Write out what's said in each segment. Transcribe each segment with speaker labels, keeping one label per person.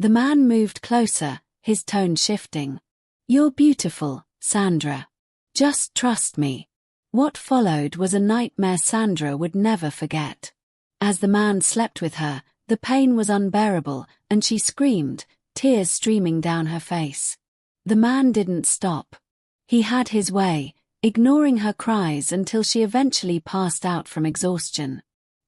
Speaker 1: The man moved closer, his tone shifting. "You're beautiful, Sandra. Just trust me." What followed was a nightmare Sandra would never forget. As the man slept with her, the pain was unbearable, and she screamed, tears streaming down her face. The man didn't stop. He had his way, ignoring her cries until she eventually passed out from exhaustion.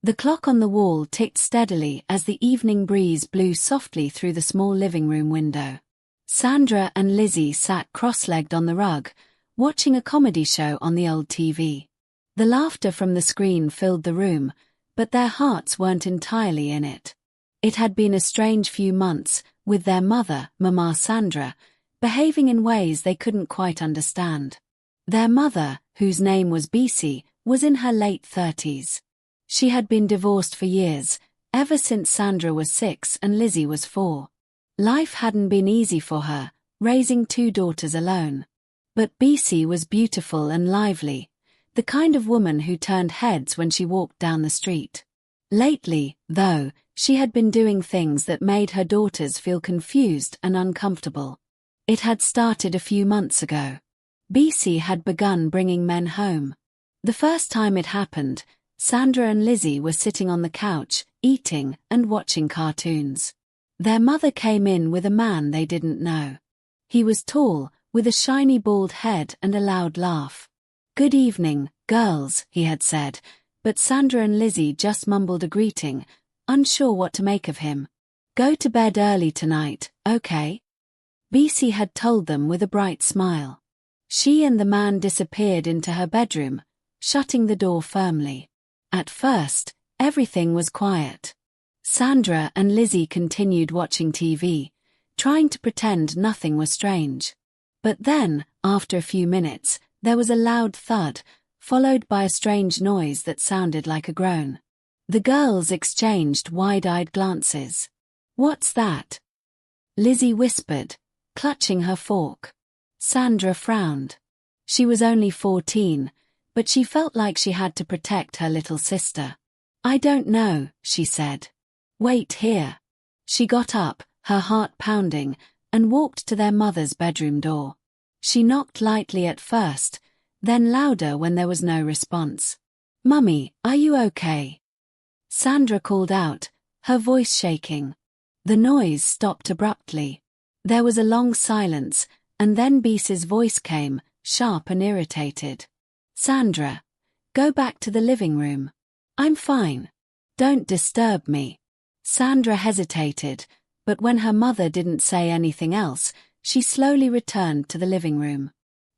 Speaker 1: The clock on the wall ticked steadily as the evening breeze blew softly through the small living room window. Sandra and Lizzie sat cross-legged on the rug, watching a comedy show on the old TV. The laughter from the screen filled the room, but their hearts weren't entirely in it. It had been a strange few months, with their mother, Mama Sandra, behaving in ways they couldn't quite understand. Their mother, whose name was Bisi, was in her late 30s. She had been divorced for years, ever since Sandra was 6 and Lizzie was 4. Life hadn't been easy for her, raising 2 daughters alone. But Bisi was beautiful and lively, the kind of woman who turned heads when she walked down the street. Lately, though, she had been doing things that made her daughters feel confused and uncomfortable. It had started a few months ago. Bisi had begun bringing men home. The first time it happened, Sandra and Lizzie were sitting on the couch, eating and watching cartoons. Their mother came in with a man they didn't know. He was tall, with a shiny bald head and a loud laugh. "Good evening, girls," he had said, but Sandra and Lizzie just mumbled a greeting, unsure what to make of him. "Go to bed early tonight, okay?" Bisi had told them with a bright smile. She and the man disappeared into her bedroom, shutting the door firmly. At first, everything was quiet. Sandra and Lizzie continued watching TV, trying to pretend nothing was strange. But then, after a few minutes, there was a loud thud, followed by a strange noise that sounded like a groan. The girls exchanged wide-eyed glances. "What's that?" Lizzie whispered, clutching her fork. Sandra frowned. She was only 14, but she felt like she had to protect her little sister. "I don't know," she said. "Wait here." She got up, her heart pounding, and walked to their mother's bedroom door. She knocked lightly at first, then louder when there was no response. "Mummy, are you okay?" Sandra called out, her voice shaking. The noise stopped abruptly. There was a long silence, and then Bisi's voice came, sharp and irritated. "Sandra, go back to the living room. I'm fine. Don't disturb me." Sandra hesitated, but when her mother didn't say anything else, she slowly returned to the living room.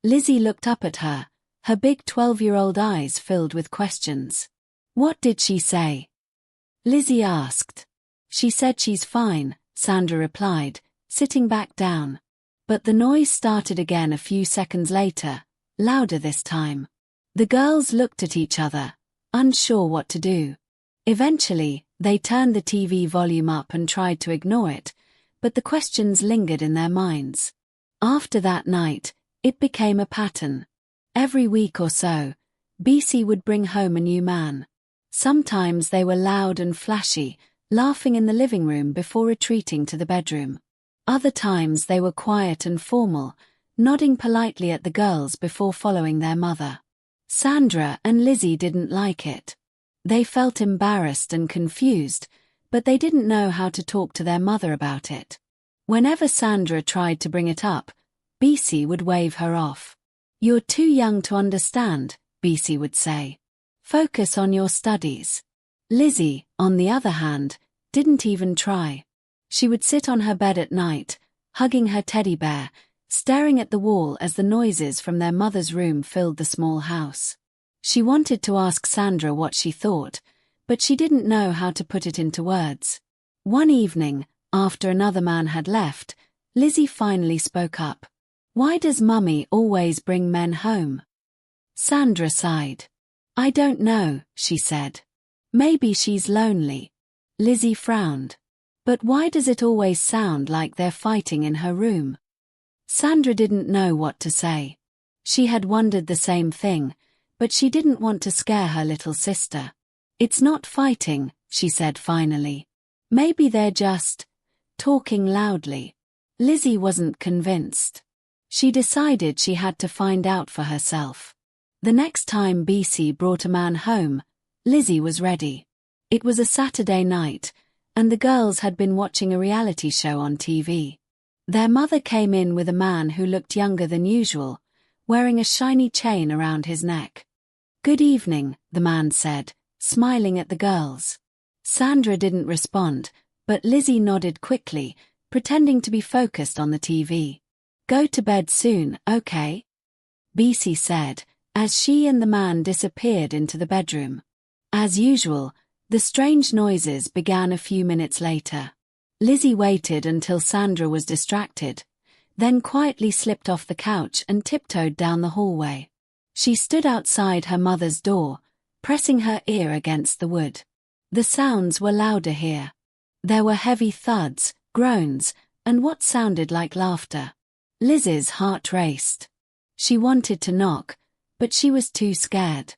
Speaker 1: Lizzie looked up at her, her big 12-year-old eyes filled with questions. "What did she say?" Lizzie asked. "She said she's fine," Sandra replied, sitting back down. But the noise started again a few seconds later, louder this time. The girls looked at each other, unsure what to do. Eventually, they turned the TV volume up and tried to ignore it, but the questions lingered in their minds. After that night, it became a pattern. Every week or so, Bisi would bring home a new man. Sometimes they were loud and flashy, laughing in the living room before retreating to the bedroom. Other times they were quiet and formal, nodding politely at the girls before following their mother. Sandra and Lizzie didn't like it. They felt embarrassed and confused, but they didn't know how to talk to their mother about it. Whenever Sandra tried to bring it up, Bisi would wave her off. "You're too young to understand," Bisi would say. "Focus on your studies." Lizzie, on the other hand, didn't even try. She would sit on her bed at night, hugging her teddy bear, staring at the wall as the noises from their mother's room filled the small house. She wanted to ask Sandra what she thought, but she didn't know how to put it into words. One evening, after another man had left, Lizzie finally spoke up. "Why does Mummy always bring men home?" Sandra sighed. "I don't know," she said. "Maybe she's lonely." Lizzie frowned. "But why does it always sound like they're fighting in her room?" Sandra didn't know what to say. She had wondered the same thing, but she didn't want to scare her little sister. "It's not fighting," she said finally. "Maybe they're just talking loudly. Lizzie wasn't convinced. She decided she had to find out for herself. The next time BC brought a man home, Lizzie was ready. It was a Saturday night, and the girls had been watching a reality show on TV. Their mother came in with a man who looked younger than usual, wearing a shiny chain around his neck. "Good evening," the man said, smiling at the girls. Sandra didn't respond, but Lizzie nodded quickly, pretending to be focused on the TV. "Go to bed soon, okay?" BC said, as she and the man disappeared into the bedroom. As usual, the strange noises began a few minutes later. Lizzie waited until Sandra was distracted, then quietly slipped off the couch and tiptoed down the hallway. She stood outside her mother's door, pressing her ear against the wood. The sounds were louder here. There were heavy thuds, groans, and what sounded like laughter. Lizzie's heart raced. She wanted to knock, but she was too scared.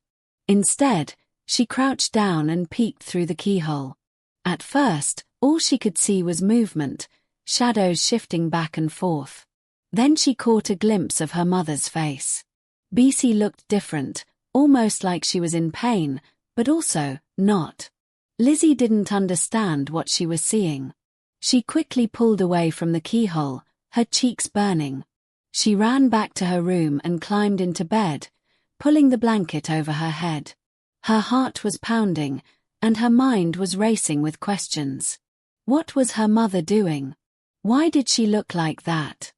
Speaker 1: Instead, she crouched down and peeked through the keyhole. At first, all she could see was movement, shadows shifting back and forth. Then she caught a glimpse of her mother's face. BC looked different, almost like she was in pain, but also not. Lizzie didn't understand what she was seeing. She quickly pulled away from the keyhole, her cheeks burning. She ran back to her room and climbed into bed, pulling the blanket over her head. Her heart was pounding, and her mind was racing with questions. What was her mother doing? Why did she look like that?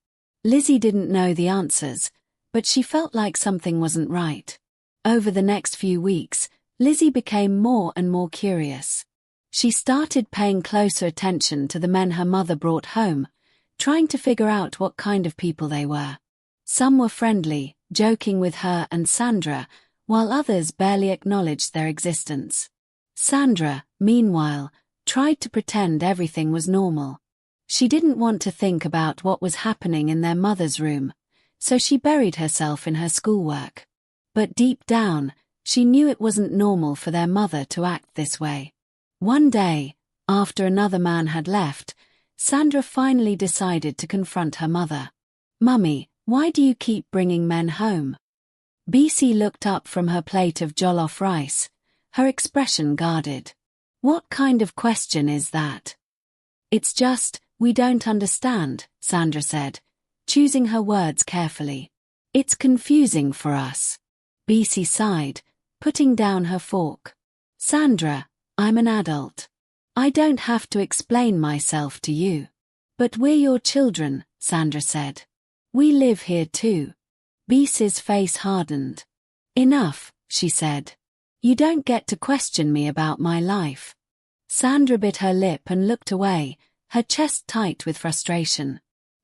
Speaker 1: Lizzie didn't know the answers, but she felt like something wasn't right. Over the next few weeks, Lizzie became more and more curious. She started paying closer attention to the men her mother brought home, trying to figure out what kind of people they were. Some were friendly, joking with her and Sandra, while others barely acknowledged their existence. Sandra, meanwhile, tried to pretend everything was normal. She didn't want to think about what was happening in their mother's room, so she buried herself in her schoolwork. But deep down, she knew it wasn't normal for their mother to act this way. One day, after another man had left, Sandra finally decided to confront her mother. "Mummy, why do you keep bringing men home?" BC looked up from her plate of jollof rice, her expression guarded. "What kind of question is that?" "It's just, we don't understand," Sandra said, choosing her words carefully. "It's confusing for us." BC sighed, putting down her fork. "Sandra, I'm an adult. I don't have to explain myself to you." "But we're your children," Sandra said. "We live here too." BC's face hardened. "Enough," she said. "You don't get to question me about my life." Sandra bit her lip and looked away, her chest tight with frustration.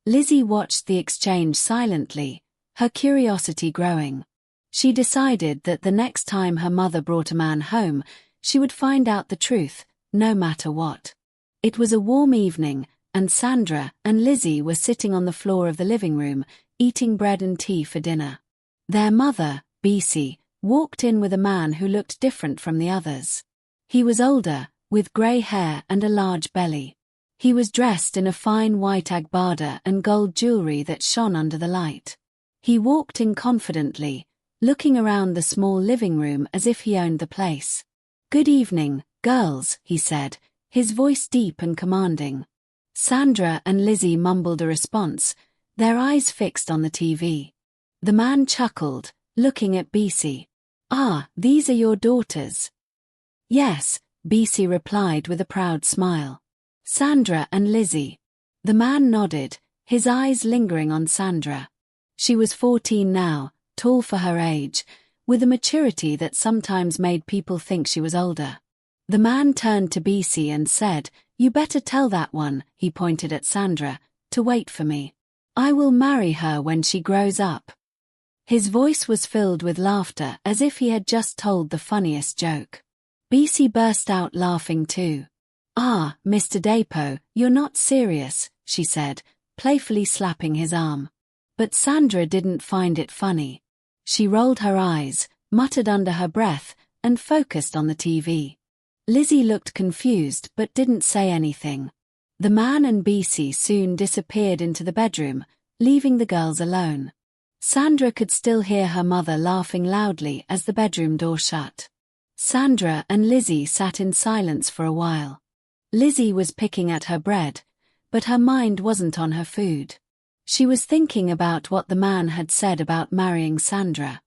Speaker 1: Lizzie watched the exchange silently, her curiosity growing. She decided that the next time her mother brought a man home, she would find out the truth, no matter what. It was a warm evening, and Sandra and Lizzie were sitting on the floor of the living room, eating bread and tea for dinner. Their mother, BC, walked in with a man who looked different from the others. He was older, with grey hair and a large belly. He was dressed in a fine white agbada and gold jewelry that shone under the light. He walked in confidently, looking around the small living room as if he owned the place. "Good evening, girls," he said, his voice deep and commanding. Sandra and Lizzie mumbled a response, their eyes fixed on the TV. The man chuckled, looking at BC. "Ah, these are your daughters." "Yes," BC replied with a proud smile. "Sandra and Lizzie." The man nodded, his eyes lingering on Sandra. She was 14 now, tall for her age, with a maturity that sometimes made people think she was older. The man turned to BC and said, "You better tell that one," he pointed at Sandra, "to wait for me. I will marry her when she grows up." His voice was filled with laughter as if he had just told the funniest joke. BC burst out laughing too. "Ah, Mr. Dapo, you're not serious," she said, playfully slapping his arm. But Sandra didn't find it funny. She rolled her eyes, muttered under her breath, and focused on the TV. Lizzie looked confused but didn't say anything. The man and Bisi soon disappeared into the bedroom, leaving the girls alone. Sandra could still hear her mother laughing loudly as the bedroom door shut. Sandra and Lizzie sat in silence for a while. Lizzie was picking at her bread, but her mind wasn't on her food. She was thinking about what the man had said about marrying Sandra.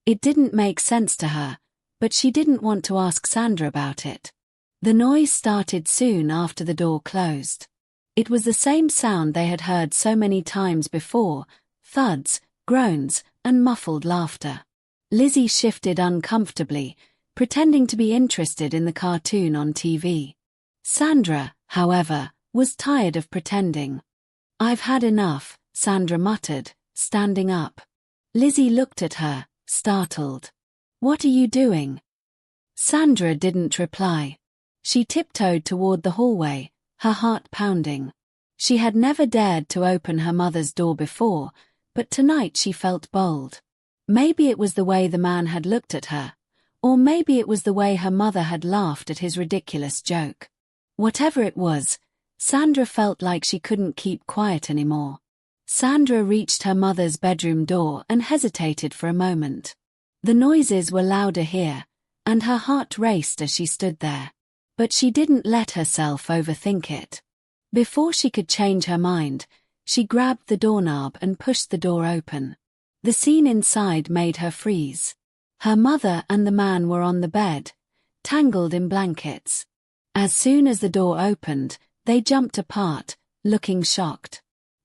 Speaker 1: It didn't make sense to her, but she didn't want to ask Sandra about it. The noise started soon after the door closed. It was the same sound they had heard so many times before: thuds, groans, and muffled laughter. Lizzie shifted uncomfortably, pretending to be interested in the cartoon on TV. Sandra, however, was tired of pretending. "I've had enough," Sandra muttered, standing up. Lizzie looked at her, startled. "What are you doing?" Sandra didn't reply. She tiptoed toward the hallway, her heart pounding. She had never dared to open her mother's door before, but tonight she felt bold. Maybe it was the way the man had looked at her, or maybe it was the way her mother had laughed at his ridiculous joke. Whatever it was, Sandra felt like she couldn't keep quiet anymore. Sandra reached her mother's bedroom door and hesitated for a moment. The noises were louder here, and her heart raced as she stood there. But she didn't let herself overthink it. Before she could change her mind, she grabbed the doorknob and pushed the door open. The scene inside made her freeze. Her mother and the man were on the bed, tangled in blankets. As soon as the door opened, they jumped apart, looking shocked.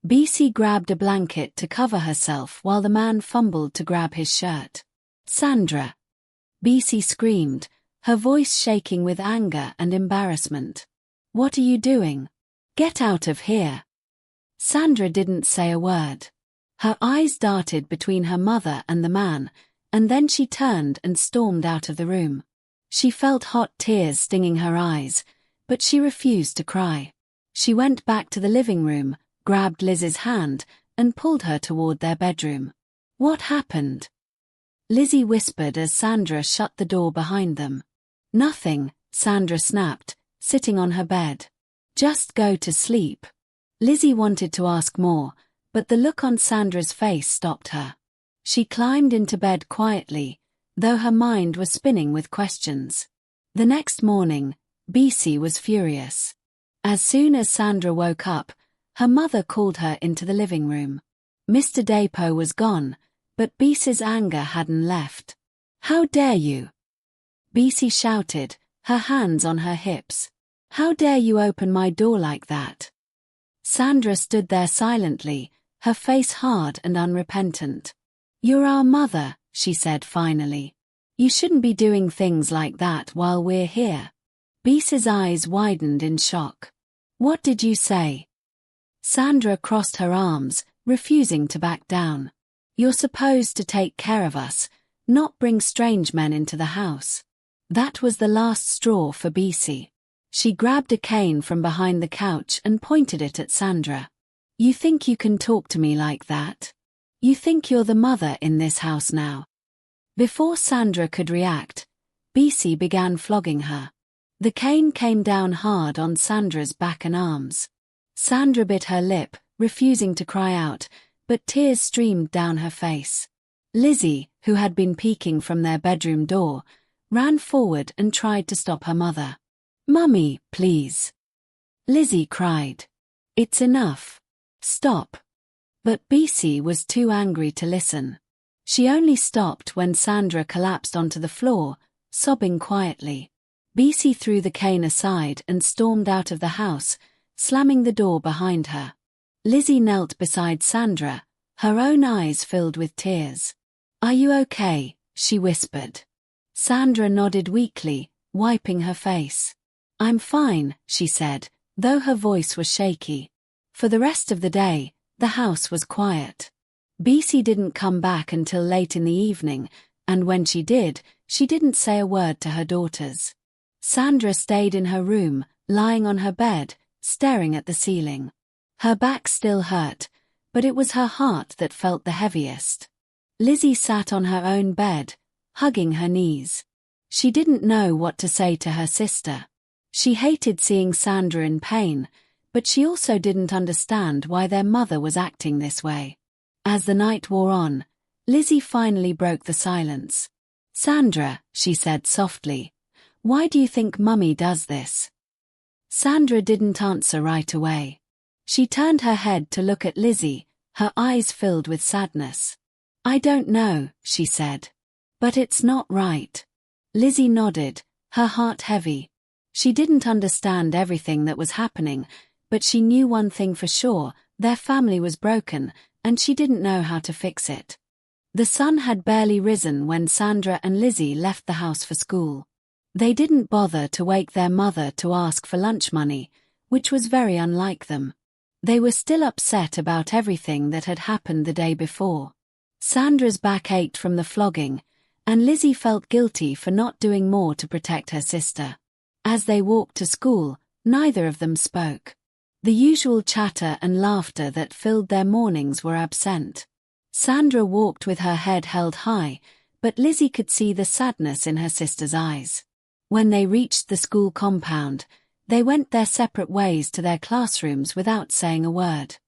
Speaker 1: Bisi grabbed a blanket to cover herself while the man fumbled to grab his shirt. "Sandra!" Bisi screamed, her voice shaking with anger and embarrassment. "What are you doing? Get out of here!" Sandra didn't say a word. Her eyes darted between her mother and the man, and then she turned and stormed out of the room. She felt hot tears stinging her eyes, but she refused to cry. She went back to the living room, grabbed Liz's hand, and pulled her toward their bedroom. "What happened?" Lizzie whispered as Sandra shut the door behind them. "Nothing," Sandra snapped, sitting on her bed. "Just go to sleep." Lizzie wanted to ask more, but the look on Sandra's face stopped her. She climbed into bed quietly, though her mind was spinning with questions. The next morning, Bisi was furious. As soon as Sandra woke up, her mother called her into the living room. Mr. Dapo was gone, but Bisi's anger hadn't left. "How dare you?" Bisi shouted, her hands on her hips. "How dare you open my door like that?" Sandra stood there silently, her face hard and unrepentant. "You're our mother," she said finally. "You shouldn't be doing things like that while we're here." Bisi's eyes widened in shock. "What did you say?" Sandra crossed her arms, refusing to back down. "You're supposed to take care of us, not bring strange men into the house." That was the last straw for Bisi. She grabbed a cane from behind the couch and pointed it at Sandra. "You think you can talk to me like that? You think you're the mother in this house now?" Before Sandra could react, Bisi began flogging her. The cane came down hard on Sandra's back and arms. Sandra bit her lip, refusing to cry out, but tears streamed down her face. Lizzie, who had been peeking from their bedroom door, ran forward and tried to stop her mother. "Mummy, please." Lizzie cried. "It's enough. Stop." But Bisi was too angry to listen. She only stopped when Sandra collapsed onto the floor, sobbing quietly. Bisi threw the cane aside and stormed out of the house, slamming the door behind her. Lizzie knelt beside Sandra, her own eyes filled with tears. "Are you okay?" she whispered. Sandra nodded weakly, wiping her face. "I'm fine," she said, though her voice was shaky. For the rest of the day, the house was quiet. Bisi didn't come back until late in the evening, and when she did, she didn't say a word to her daughters. Sandra stayed in her room, lying on her bed, staring at the ceiling. Her back still hurt, but it was her heart that felt the heaviest. Lizzie sat on her own bed, hugging her knees. She didn't know what to say to her sister. She hated seeing Sandra in pain, but she also didn't understand why their mother was acting this way. As the night wore on, Lizzie finally broke the silence. "Sandra," she said softly, "why do you think Mummy does this?" Sandra didn't answer right away. She turned her head to look at Lizzie, her eyes filled with sadness. "I don't know," she said. "But it's not right." Lizzie nodded, her heart heavy. She didn't understand everything that was happening, but she knew one thing for sure: their family was broken, and she didn't know how to fix it. The sun had barely risen when Sandra and Lizzie left the house for school. They didn't bother to wake their mother to ask for lunch money, which was very unlike them. They were still upset about everything that had happened the day before. Sandra's back ached from the flogging, and Lizzie felt guilty for not doing more to protect her sister. As they walked to school, neither of them spoke. The usual chatter and laughter that filled their mornings were absent. Sandra walked with her head held high, but Lizzie could see the sadness in her sister's eyes. When they reached the school compound, they went their separate ways to their classrooms without saying a word.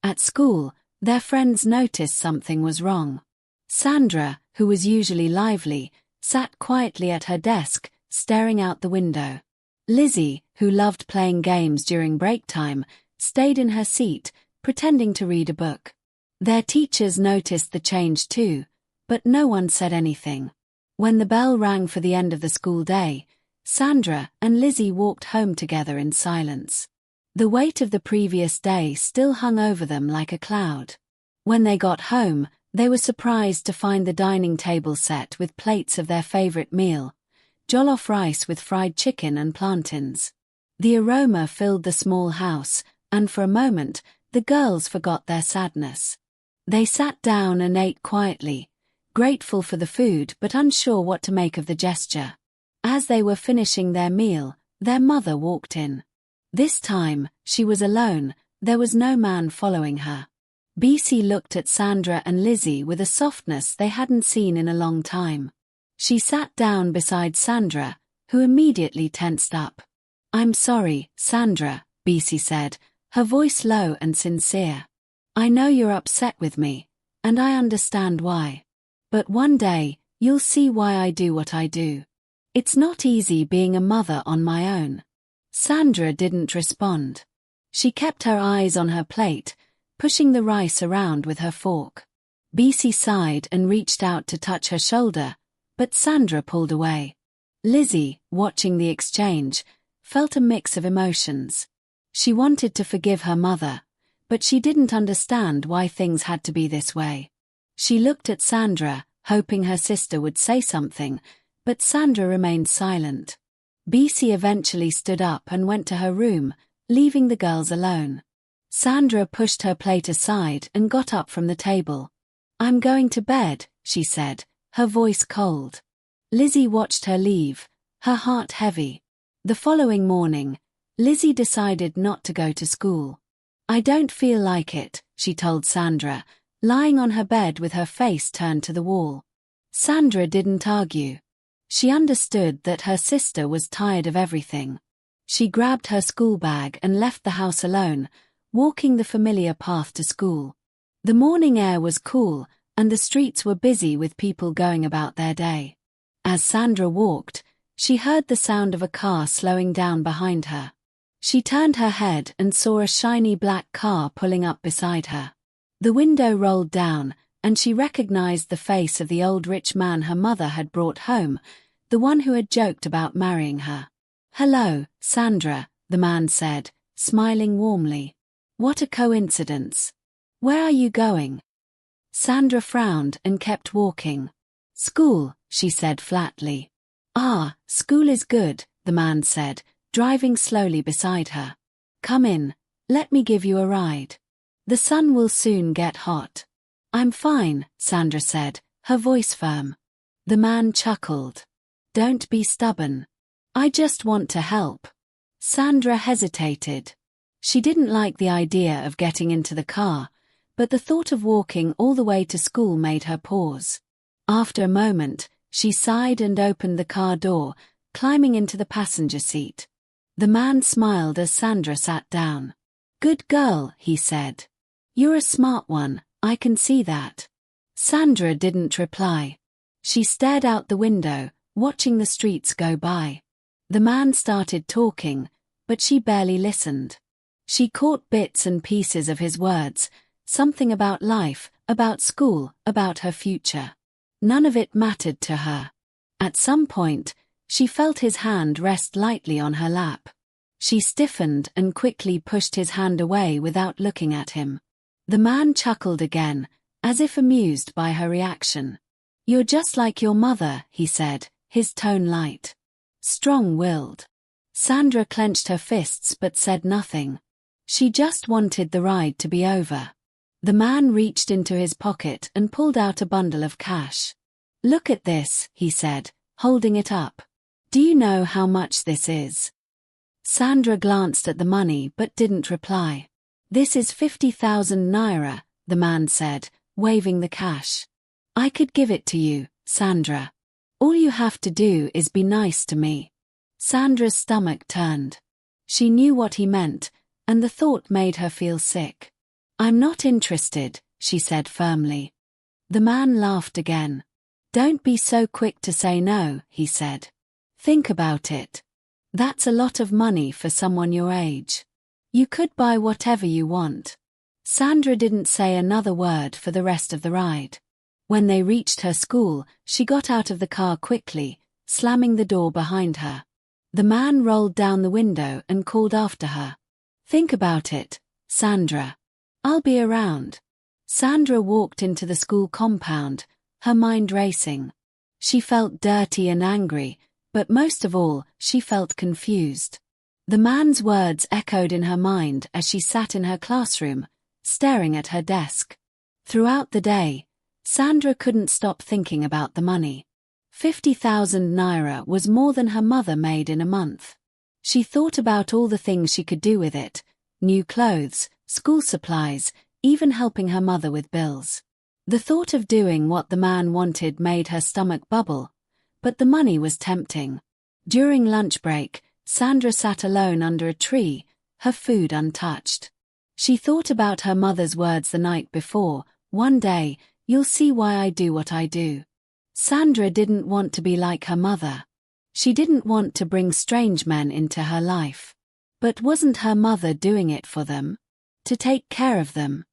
Speaker 1: At school, their friends noticed something was wrong. Sandra, who was usually lively, sat quietly at her desk, staring out the window. Lizzie, who loved playing games during break time, stayed in her seat, pretending to read a book. Their teachers noticed the change too, but no one said anything. When the bell rang for the end of the school day, Sandra and Lizzie walked home together in silence. The weight of the previous day still hung over them like a cloud. When they got home, they were surprised to find the dining table set with plates of their favorite meal: jollof rice with fried chicken and plantains. The aroma filled the small house, and for a moment, the girls forgot their sadness. They sat down and ate quietly, grateful for the food but unsure what to make of the gesture. As they were finishing their meal, their mother walked in. This time, she was alone, there was no man following her. BC looked at Sandra and Lizzie with a softness they hadn't seen in a long time. She sat down beside Sandra, who immediately tensed up. "I'm sorry, Sandra," BC said, her voice low and sincere. "I know you're upset with me, and I understand why. But one day, you'll see why I do what I do. It's not easy being a mother on my own." Sandra didn't respond. She kept her eyes on her plate, pushing the rice around with her fork. BC sighed and reached out to touch her shoulder, but Sandra pulled away. Lizzie, watching the exchange, felt a mix of emotions. She wanted to forgive her mother, but she didn't understand why things had to be this way. She looked at Sandra, hoping her sister would say something, but Sandra remained silent. BC eventually stood up and went to her room, leaving the girls alone. Sandra pushed her plate aside and got up from the table. "I'm going to bed," she said, her voice cold. Lizzie watched her leave, her heart heavy. The following morning, Lizzie decided not to go to school. "I don't feel like it," she told Sandra, lying on her bed with her face turned to the wall. Sandra didn't argue. She understood that her sister was tired of everything. She grabbed her school bag and left the house alone, walking the familiar path to school. The morning air was cool, and the streets were busy with people going about their day. As Sandra walked, she heard the sound of a car slowing down behind her. She turned her head and saw a shiny black car pulling up beside her. The window rolled down, and she recognized the face of the old rich man her mother had brought home, the one who had joked about marrying her. "Hello, Sandra," the man said, smiling warmly. "What a coincidence. Where are you going?" Sandra frowned and kept walking. "School," she said flatly. "Ah, school is good," the man said, driving slowly beside her. "Come in, let me give you a ride. The sun will soon get hot." "I'm fine," Sandra said, her voice firm. The man chuckled. "Don't be stubborn. I just want to help." Sandra hesitated. She didn't like the idea of getting into the car, but the thought of walking all the way to school made her pause. After a moment, she sighed and opened the car door, climbing into the passenger seat. The man smiled as Sandra sat down. Good girl, he said. You're a smart one, I can see that. Sandra didn't reply. She stared out the window, watching the streets go by. The man started talking, but she barely listened. She caught bits and pieces of his words, something about life, about school, about her future. None of it mattered to her. At some point, she felt his hand rest lightly on her lap. She stiffened and quickly pushed his hand away without looking at him. The man chuckled again, as if amused by her reaction. You're just like your mother, he said, his tone light. Strong-willed. Sandra clenched her fists but said nothing. She just wanted the ride to be over. The man reached into his pocket and pulled out a bundle of cash. Look at this, he said, holding it up. Do you know how much this is? Sandra glanced at the money but didn't reply. This is 50,000 naira, the man said, waving the cash. I could give it to you, Sandra. All you have to do is be nice to me. Sandra's stomach turned. She knew what he meant, and the thought made her feel sick. I'm not interested, she said firmly. The man laughed again. Don't be so quick to say no, he said. Think about it. That's a lot of money for someone your age. You could buy whatever you want. Sandra didn't say another word for the rest of the ride. When they reached her school, she got out of the car quickly, slamming the door behind her. The man rolled down the window and called after her. Think about it, Sandra. I'll be around. Sandra walked into the school compound, her mind racing. She felt dirty and angry, but most of all, she felt confused. The man's words echoed in her mind as she sat in her classroom, staring at her desk. Throughout the day, Sandra couldn't stop thinking about the money. 50,000 naira was more than her mother made in a month. She thought about all the things she could do with it: new clothes, school supplies, even helping her mother with bills. The thought of doing what the man wanted made her stomach bubble, but the money was tempting. During lunch break, Sandra sat alone under a tree, her food untouched. She thought about her mother's words the night before: one day, you'll see why I do what I do. Sandra didn't want to be like her mother. She didn't want to bring strange men into her life. But wasn't her mother doing it for them? To take care of them?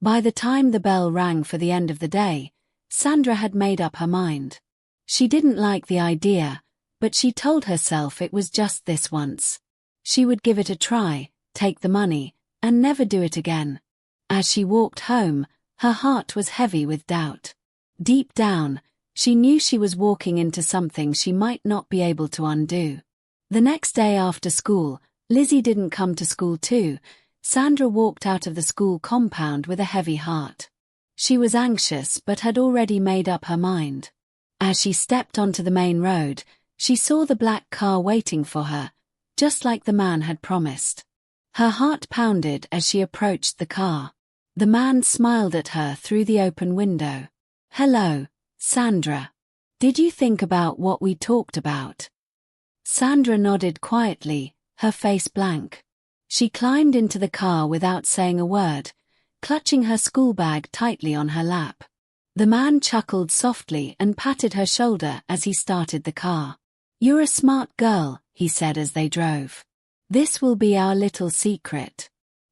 Speaker 1: By the time the bell rang for the end of the day, Sandra had made up her mind. She didn't like the idea, but she told herself it was just this once. She would give it a try, take the money, and never do it again. As she walked home, her heart was heavy with doubt. Deep down, she knew she was walking into something she might not be able to undo. The next day after school, Lizzie didn't come to school too. Sandra walked out of the school compound with a heavy heart. She was anxious but had already made up her mind. As she stepped onto the main road, she saw the black car waiting for her, just like the man had promised. Her heart pounded as she approached the car. The man smiled at her through the open window. Hello, Sandra. Did you think about what we talked about? Sandra nodded quietly, her face blank. She climbed into the car without saying a word, clutching her school bag tightly on her lap. The man chuckled softly and patted her shoulder as he started the car. You're a smart girl, he said as they drove. This will be our little secret.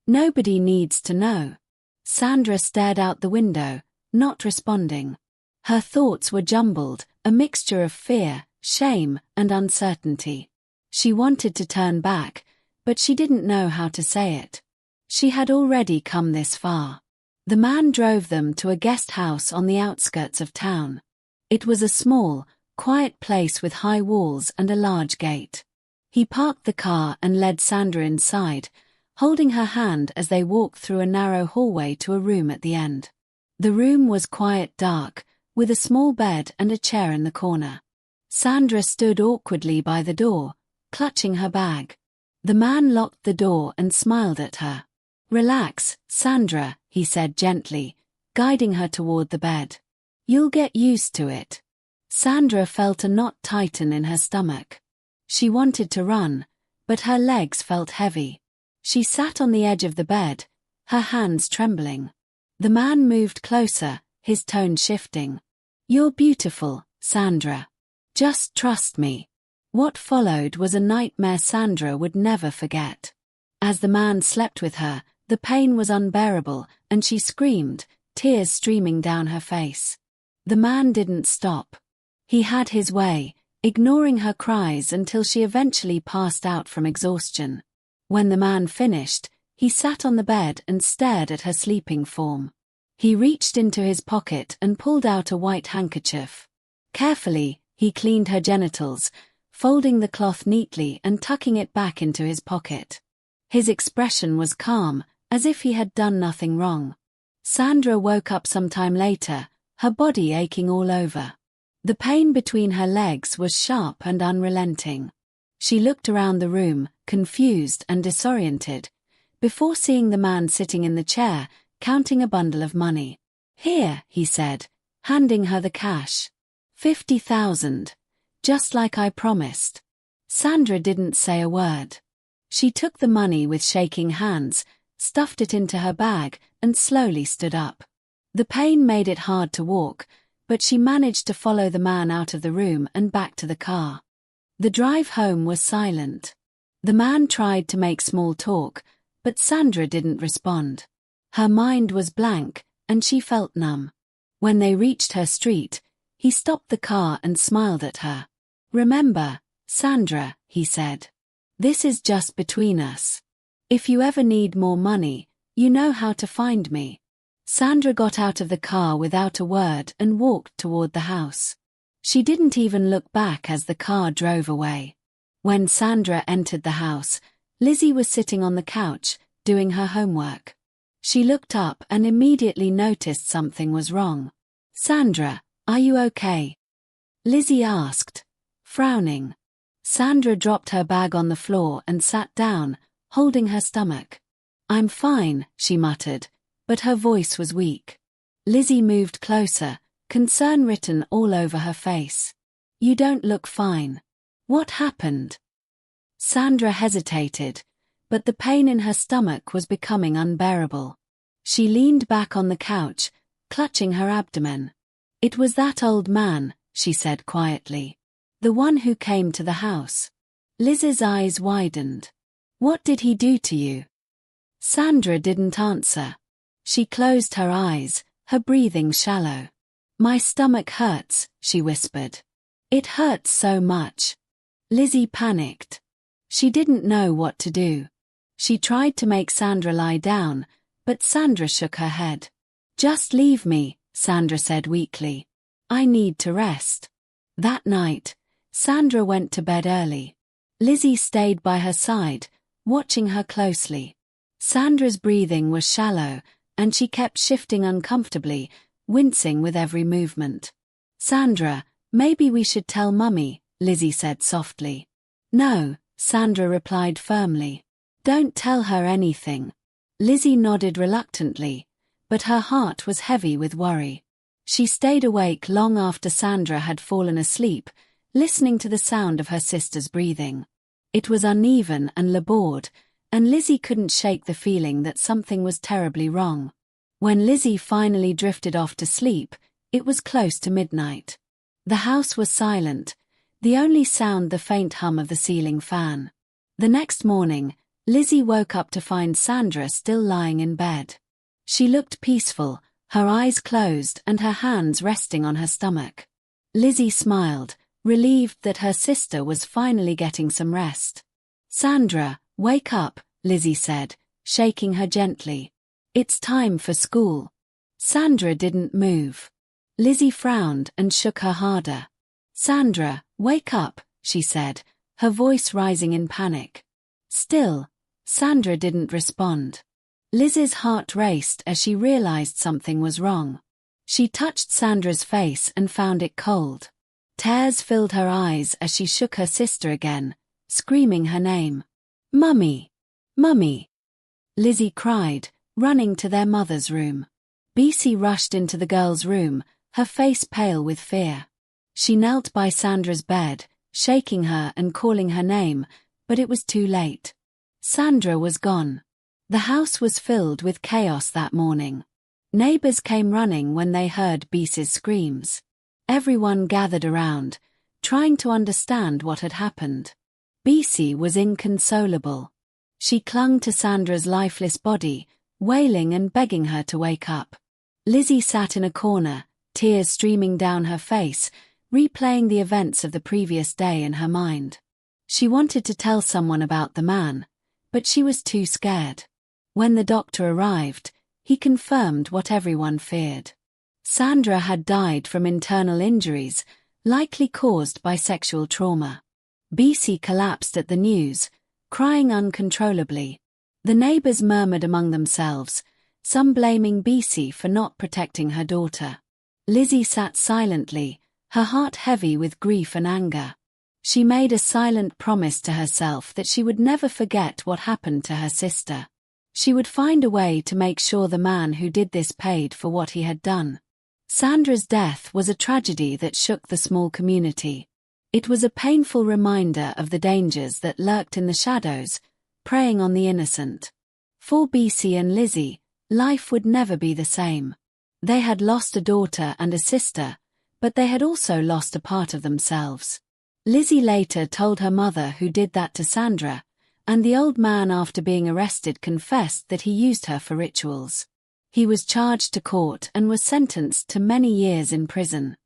Speaker 1: Nobody needs to know. Sandra stared out the window, not responding. Her thoughts were jumbled, a mixture of fear, shame, and uncertainty. She wanted to turn back, but she didn't know how to say it. She had already come this far. The man drove them to a guest house on the outskirts of town. It was a small, quiet place with high walls and a large gate. He parked the car and led Sandra inside, holding her hand as they walked through a narrow hallway to a room at the end. The room was quiet, dark, with a small bed and a chair in the corner. Sandra stood awkwardly by the door, clutching her bag. The man locked the door and smiled at her. Relax, Sandra, he said gently, guiding her toward the bed. You'll get used to it. Sandra felt a knot tighten in her stomach. She wanted to run, but her legs felt heavy. She sat on the edge of the bed, her hands trembling. The man moved closer, his tone shifting. "You're beautiful, Sandra. Just trust me." What followed was a nightmare Sandra would never forget. As the man slept with her, the pain was unbearable, and she screamed, tears streaming down her face. The man didn't stop. He had his way, ignoring her cries until she eventually passed out from exhaustion. When the man finished, he sat on the bed and stared at her sleeping form. He reached into his pocket and pulled out a white handkerchief. Carefully, he cleaned her genitals, folding the cloth neatly and tucking it back into his pocket. His expression was calm, as if he had done nothing wrong. Sandra woke up some time later, her body aching all over. The pain between her legs was sharp and unrelenting. She looked around the room, confused and disoriented, before seeing the man sitting in the chair, counting a bundle of money. "Here," he said, handing her the cash. 50,000. Just like I promised." Sandra didn't say a word. She took the money with shaking hands, stuffed it into her bag, and slowly stood up. The pain made it hard to walk, but she managed to follow the man out of the room and back to the car. The drive home was silent. The man tried to make small talk, but Sandra didn't respond. Her mind was blank, and she felt numb. When they reached her street, he stopped the car and smiled at her. "Remember, Sandra," he said. "This is just between us. If you ever need more money, you know how to find me." Sandra got out of the car without a word and walked toward the house. She didn't even look back as the car drove away. When Sandra entered the house, Lizzie was sitting on the couch, doing her homework. She looked up and immediately noticed something was wrong. "Sandra, are you okay?" Lizzie asked, frowning. Sandra dropped her bag on the floor and sat down, holding her stomach. "I'm fine," she muttered, but her voice was weak. Lizzie moved closer, concern written all over her face. "You don't look fine. What happened?" Sandra hesitated, but the pain in her stomach was becoming unbearable. She leaned back on the couch, clutching her abdomen. "It was that old man," she said quietly. "The one who came to the house." Liz's eyes widened. "What did he do to you?" Sandra didn't answer. She closed her eyes, her breathing shallow. "My stomach hurts," she whispered. "It hurts so much." Lizzie panicked. She didn't know what to do. She tried to make Sandra lie down, but Sandra shook her head. "Just leave me," Sandra said weakly. "I need to rest." That night, Sandra went to bed early. Lizzie stayed by her side, watching her closely. Sandra's breathing was shallow, and she kept shifting uncomfortably, wincing with every movement. "Sandra, maybe we should tell Mummy," Lizzie said softly. "No," Sandra replied firmly. "Don't tell her anything." Lizzie nodded reluctantly, but her heart was heavy with worry. She stayed awake long after Sandra had fallen asleep, listening to the sound of her sister's breathing. It was uneven and labored, and Lizzie couldn't shake the feeling that something was terribly wrong. When Lizzie finally drifted off to sleep, it was close to midnight. The house was silent, the only sound the faint hum of the ceiling fan. The next morning, Lizzie woke up to find Sandra still lying in bed. She looked peaceful, her eyes closed and her hands resting on her stomach. Lizzie smiled, relieved that her sister was finally getting some rest. "Sandra, wake up," Lizzie said, shaking her gently. "It's time for school." Sandra didn't move. Lizzie frowned and shook her harder. "Sandra, wake up," she said, her voice rising in panic. Still, Sandra didn't respond. Liz's heart raced as she realized something was wrong. She touched Sandra's face and found it cold. Tears filled her eyes as she shook her sister again, screaming her name. "Mummy! Mummy!" Lizzie cried, running to their mother's room. Bessie rushed into the girl's room, her face pale with fear. She knelt by Sandra's bed, shaking her and calling her name, but it was too late. Sandra was gone. The house was filled with chaos that morning. Neighbors came running when they heard Beese's screams. Everyone gathered around, trying to understand what had happened. Beese was inconsolable. She clung to Sandra's lifeless body, wailing and begging her to wake up. Lizzie sat in a corner, tears streaming down her face, replaying the events of the previous day in her mind. She wanted to tell someone about the man, but she was too scared. When the doctor arrived, he confirmed what everyone feared. Sandra had died from internal injuries, likely caused by sexual trauma. Beese collapsed at the news, crying uncontrollably. The neighbors murmured among themselves, some blaming Beese for not protecting her daughter. Lizzie sat silently, her heart heavy with grief and anger. She made a silent promise to herself that she would never forget what happened to her sister. She would find a way to make sure the man who did this paid for what he had done. Sandra's death was a tragedy that shook the small community. It was a painful reminder of the dangers that lurked in the shadows, preying on the innocent. For Beese and Lizzie, life would never be the same. They had lost a daughter and a sister, but they had also lost a part of themselves. Lizzie later told her mother who did that to Sandra, and the old man, after being arrested, confessed that he used her for rituals. He was charged to court and was sentenced to many years in prison.